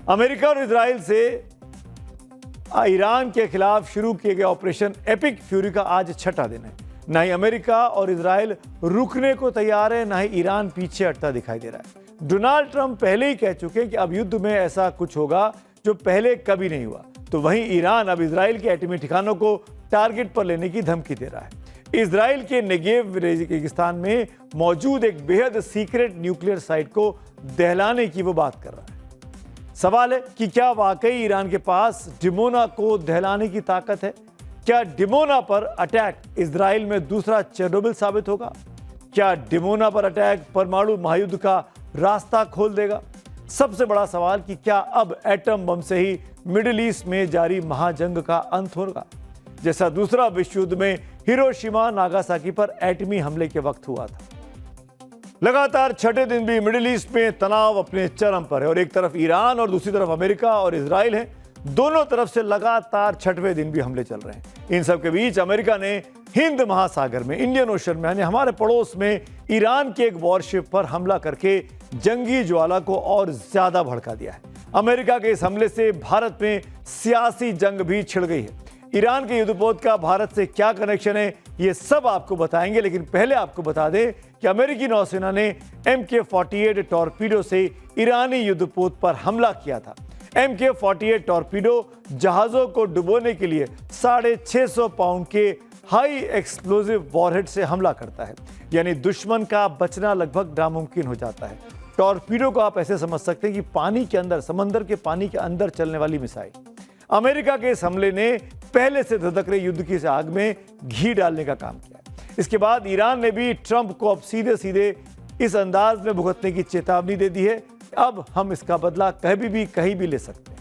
America और Israel से Iran के खिलाफ शुरू किए गए ऑपरेशन एपिक फ्यूरी का आज छठा दिन है। न ही अमेरिका और इजराइल रुकने को तैयार है, न ही ईरान पीछे हटता दिखाई दे रहा है। डोनाल्ड ट्रंप पहले ही कह चुके हैं कि अब युद्ध में ऐसा कुछ होगा जो पहले कभी नहीं हुआ। तो वहीं ईरान अब इजराइल के एटमी ठिकानों को टारगेट पर लेने की धमकी दे रहा है। इजराइल के नेगेव रेगिस्तान में मौजूद एक बेहद सीक्रेट न्यूक्लियर साइट को दहलाने की वो बात कर रहा है। सवाल है कि क्या वाकई ईरान के पास डिमोना को दहलाने की ताकत है? क्या डिमोना पर अटैक इजराइल में दूसरा चेरनोबिल साबित होगा? क्या डिमोना पर अटैक परमाणु महायुद्ध का रास्ता खोल देगा? सबसे बड़ा सवाल कि क्या अब एटम बम से ही मिडिल ईस्ट में जारी महाजंग का अंत होगा, जैसा दूसरा विश्व युद्ध में हिरोशिमा नागासाकी पर एटमी हमले के वक्त हुआ था। लगातार छठे दिन भी मिडिल ईस्ट में तनाव अपने चरम पर है और एक तरफ ईरान और दूसरी तरफ अमेरिका और इजराइल है। दोनों तरफ से लगातार छठवें दिन भी हमले चल रहे हैं। इन सब के बीच अमेरिका ने हिंद महासागर में, इंडियन ओशन में, यानी हमारे पड़ोस में ईरान के एक वॉरशिप पर हमला करके जंगी ज्वाला को और ज्यादा भड़का दिया है। अमेरिका के इस हमले से भारत में सियासी जंग भी छिड़ गई है। ईरान के युद्धपोत का भारत से क्या कनेक्शन है, ये सब आपको बताएंगे। लेकिन पहले आपको बता दें कि अमेरिकी नौसेना ने MK-48 टॉर्पीडो से ईरानी युद्धपोत पर हमला किया था। MK-48 टॉर्पीडो जहाजों को डुबोने के लिए 650 पाउंड के हाई एक्सप्लोजिव वॉरहेड से हमला करता है, यानी दुश्मन का बचना लगभग नामुमकिन हो जाता है। टॉर्पीडो को आप ऐसे समझ सकते हैं कि पानी के अंदर, समंदर के पानी के अंदर चलने वाली मिसाइल। अमेरिका के इस हमले ने पहले से धधक रहे युद्ध की आग में घी डालने का काम किया है। इसके बाद ईरान ने भी ट्रंप को अब सीधे सीधे इस अंदाज में भुगतने की चेतावनी दे दी है। अब हम इसका बदला कहीं भी ले सकते हैं।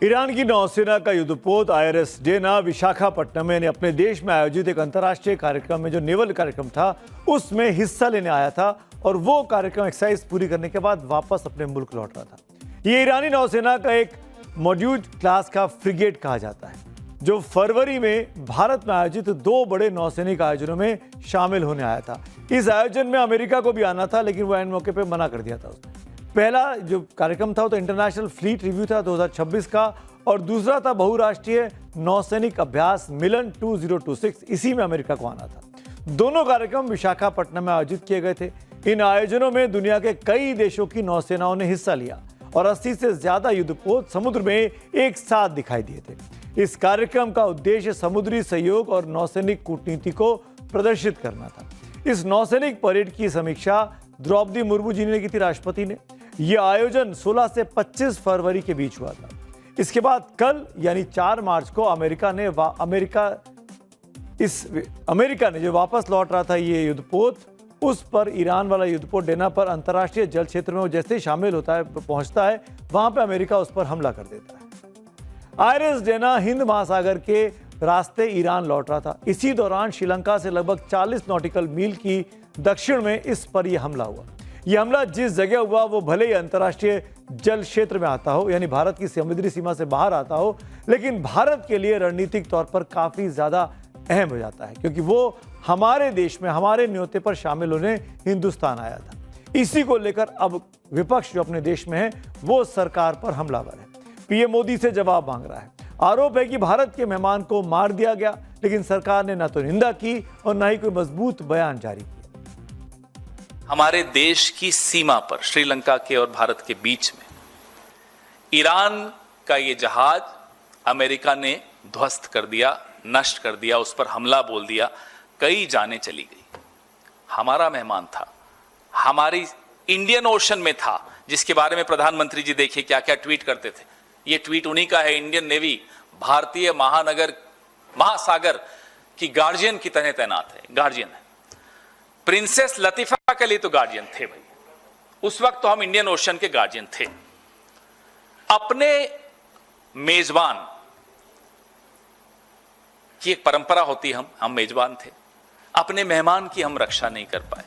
ईरान की नौसेना का युद्धपोत INS डेना विशाखापट्टनम में अपने देश में आयोजित एक अंतर्राष्ट्रीय कार्यक्रम में, जो नेवल कार्यक्रम था, उसमें हिस्सा लेने आया था और वो कार्यक्रम एक्सरसाइज पूरी करने के बाद वापस अपने मुल्क लौट रहा था। ये ईरानी नौसेना का एक मॉड्यूल क्लास का फ्रिगेट कहा जाता है, जो फरवरी में भारत में आयोजित 2 बड़े नौसैनिक आयोजनों में शामिल होने आया था। इस आयोजन में अमेरिका को भी आना था, लेकिन वो एंड मौके पे मना कर दिया था उसने। पहला जो कार्यक्रम था वो तो इंटरनेशनल फ्लीट रिव्यू था 2026 का, और दूसरा था बहुराष्ट्रीय नौसैनिक अभ्यास मिलन 2026। इसी में अमेरिका को आना था। दोनों कार्यक्रम विशाखापट्टनम में आयोजित किए गए थे। इन आयोजनों में दुनिया के कई देशों की नौसेनाओं ने हिस्सा लिया और 80 से ज्यादा युद्धपोत समुद्र में एक साथ दिखाई दिए थे। इस कार्यक्रम का उद्देश्य समुद्री सहयोग और नौसैनिक कूटनीति को प्रदर्शित करना था। इस नौसैनिक परेड की समीक्षा द्रौपदी मुर्मू जी ने की थी, राष्ट्रपति ने। यह आयोजन 16 से 25 फरवरी के बीच हुआ था। इसके बाद कल यानी 4 मार्च को अमेरिका ने जो वापस लौट रहा था ये युद्धपोत, उस पर ईरान वाला युद्धपोत डेना पर अंतर्राष्ट्रीय जल क्षेत्र में वो जैसे ही शामिल होता है, पहुंचता है, वहां पे अमेरिका उस पर हमला कर देता है। INS डेना हिंद महासागर के रास्ते ईरान लौट रहा था। इसी दौरान श्रीलंका से लगभग 40 नॉटिकल मील की दक्षिण में इस पर यह हमला हुआ। यह हमला जिस जगह हुआ वो भले ही अंतर्राष्ट्रीय जल क्षेत्र में आता हो, यानी भारत की समुद्री सीमा से बाहर आता हो, लेकिन भारत के लिए रणनीतिक तौर पर काफी ज्यादा अहम हो जाता है, क्योंकि वो हमारे देश में हमारे न्योते पर शामिल होने हिंदुस्तान आया था। इसी को लेकर अब विपक्ष जो अपने देश में है वो सरकार पर हमलावर है। PM मोदी से जवाब मांग रहा है। आरोप है कि भारत के मेहमान को मार दिया गया, लेकिन सरकार ने न तो निंदा की और न ही कोई मजबूत बयान जारी किया। हमारे देश की सीमा पर श्रीलंका के और भारत के बीच में ईरान का ये जहाज अमेरिका ने ध्वस्त कर दिया, नष्ट कर दिया, उस पर हमला बोल दिया, कई जानें चली गई। हमारा मेहमान था, हमारी इंडियन ओशन में था, जिसके बारे में प्रधानमंत्री जी देखिए क्या क्या ट्वीट करते थे। ये ट्वीट उन्हीं का है। इंडियन नेवी भारतीय महासागर की गार्जियन की तरह तैनात है, गार्जियन है। प्रिंसेस लतीफा के लिए तो गार्जियन थे भाई, उस वक्त तो हम इंडियन ओशन के गार्जियन थे। अपने मेजबान की एक परंपरा होती है, हम मेजबान थे, अपने मेहमान की हम रक्षा नहीं कर पाए।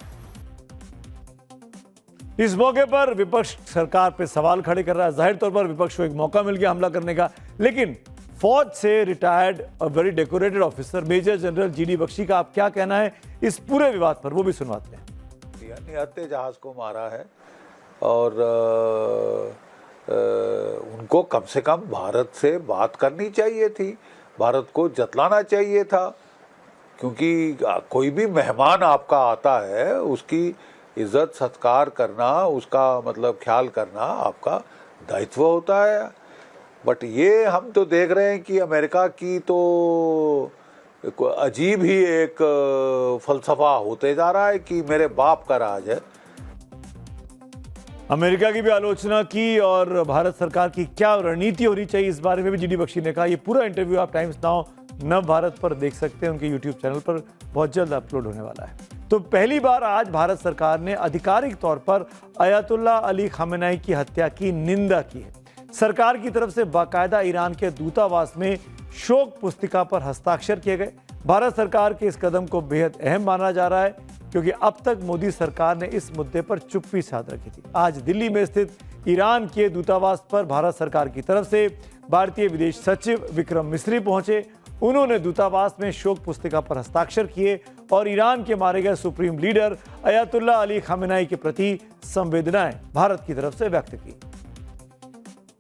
इस मौके पर विपक्ष सरकार पे सवाल खड़े कर रहा है। जाहिर तौर पर विपक्ष को एक मौका मिल गया हमला करने का, लेकिन फौज से रिटायर्ड और very decorated officer major general GD Bakshi का आप क्या कहना है इस पूरे विवाद पर, वो भी सुनवाते हैं। निहत्थे जहाज को मारा है और उनको कम से कम भारत से बात करनी चाहिए थी, भारत को जतलाना चाहिए था, क्योंकि कोई भी मेहमान आपका आता है उसकी इज्जत सत्कार करना, उसका मतलब ख्याल करना आपका दायित्व होता है। बट ये हम तो देख रहे हैं कि अमेरिका की तो अजीब ही एक फलसफा होते जा रहा है कि मेरे बाप का राज है। अमेरिका की भी आलोचना की और भारत सरकार की क्या रणनीति होनी चाहिए इस बारे में भी जीडी बख्शी ने कहा। ये पूरा इंटरव्यू आप टाइम्स नाउ नव भारत पर देख सकते हैं, उनके यूट्यूब चैनल पर बहुत जल्द अपलोड होने वाला है। तो पहली बार आज भारत सरकार ने आधिकारिक तौर पर अयातुल्ला अली खामेनेई की हत्या की निंदा की है। सरकार की तरफ से बाकायदा ईरान के दूतावास में शोक पुस्तिका पर हस्ताक्षर किए गए। भारत सरकार के इस कदम को बेहद अहम माना जा रहा है, क्योंकि अब तक मोदी सरकार ने इस मुद्दे पर चुप्पी साध रखी थी। आज दिल्ली में स्थित ईरान के दूतावास पर भारत सरकार की तरफ से भारतीय विदेश सचिव विक्रम मिस्री पहुंचे। उन्होंने दूतावास में शोक पुस्तिका पर हस्ताक्षर किए और ईरान के मारे गए supreme leader Ayatollah Ali Khamenei के प्रति संवेदनाएं भारत की तरफ से व्यक्त की।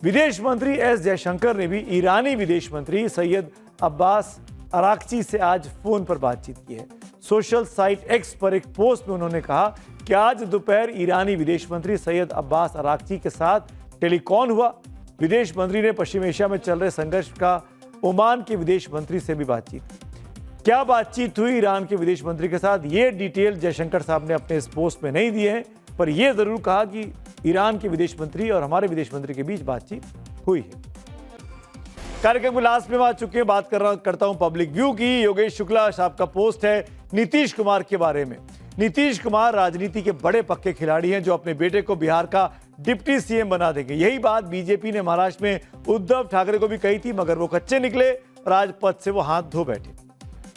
विदेश मंत्री एस जयशंकर ने भी ईरानी विदेश मंत्री सैयद अब्बास अराक्ची से आज फोन पर बातचीत की है। सोशल साइट एक्स पर एक पोस्ट में उन्होंने कहा कि आज दोपहर ईरानी विदेश मंत्री सैयद अब्बास अराक्ची के साथ टेलीकॉन हुआ। विदेश मंत्री ने पश्चिम एशिया में चल रहे संघर्ष का ओमान के विदेश मंत्री से भी बातचीत की। क्या बातचीत हुई ईरान के विदेश मंत्री के साथ, ये डिटेल जयशंकर साहब ने अपने इस पोस्ट में नहीं दिए हैं, पर यह जरूर कहा कि ईरान के विदेश मंत्री और हमारे विदेश मंत्री के बीच बातचीत हुई है। कार्यक्रम के लास्ट में आ चुके हैं, बात करता हूं पब्लिक व्यू की। योगेश शुक्ला साहब का पोस्ट है नीतीश कुमार के बारे में। नीतीश कुमार राजनीति के बड़े पक्के खिलाड़ी हैं जो अपने बेटे को बिहार का डिप्टी सीएम बना देंगे। यही बात बीजेपी ने महाराष्ट्र में उद्धव ठाकरे को भी कही थी, मगर वो कच्चे निकले और आज पद से वो हाथ धो बैठे।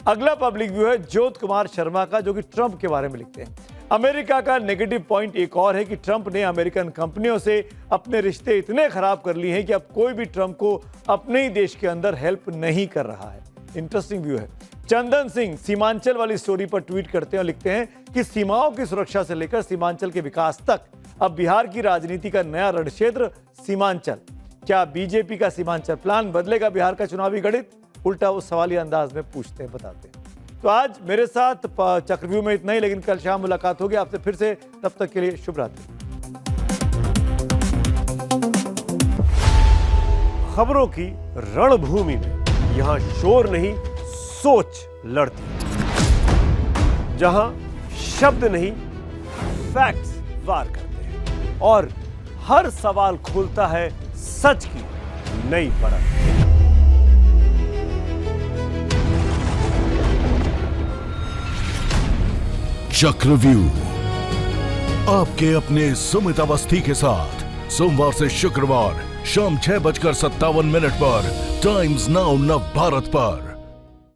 अगला पब्लिक व्यू है ज्योत कुमार शर्मा का, जो कि ट्रंप के बारे में लिखते हैं। अमेरिका का नेगेटिव पॉइंट एक और है कि ट्रंप ने अमेरिकन कंपनियों से अपने रिश्ते इतने खराब कर लिए हैं कि अब कोई भी ट्रंप को अपने ही देश के अंदर हेल्प नहीं कर रहा है। इंटरेस्टिंग व्यू है। चंदन सिंह सीमांचल वाली स्टोरी पर ट्वीट करते हैं और लिखते हैं कि सीमाओं की सुरक्षा से लेकर सीमांचल के विकास तक अब बिहार की राजनीति का नया रणक्षेत्र सीमांचल। क्या बीजेपी का सीमांचल प्लान बदलेगा बिहार का चुनावी गणित? उल्टा वो सवालिया अंदाज में पूछते हैं, बताते हैं। तो आज मेरे साथ चक्रव्यूह में इतना ही, लेकिन कल शाम मुलाकात होगी आपसे फिर से। तब तक के लिए शुभ रात्रि। खबरों की रणभूमि में यहां शोर नहीं सोच लड़ती है, जहां शब्द नहीं फैक्ट्स वार करते हैं और हर सवाल खोलता है सच की नई परत। चक्रव्यूह आपके अपने सुमित अवस्थी के साथ सोमवार से शुक्रवार शाम 6:57 पर टाइम्स नाउ नव भारत पर।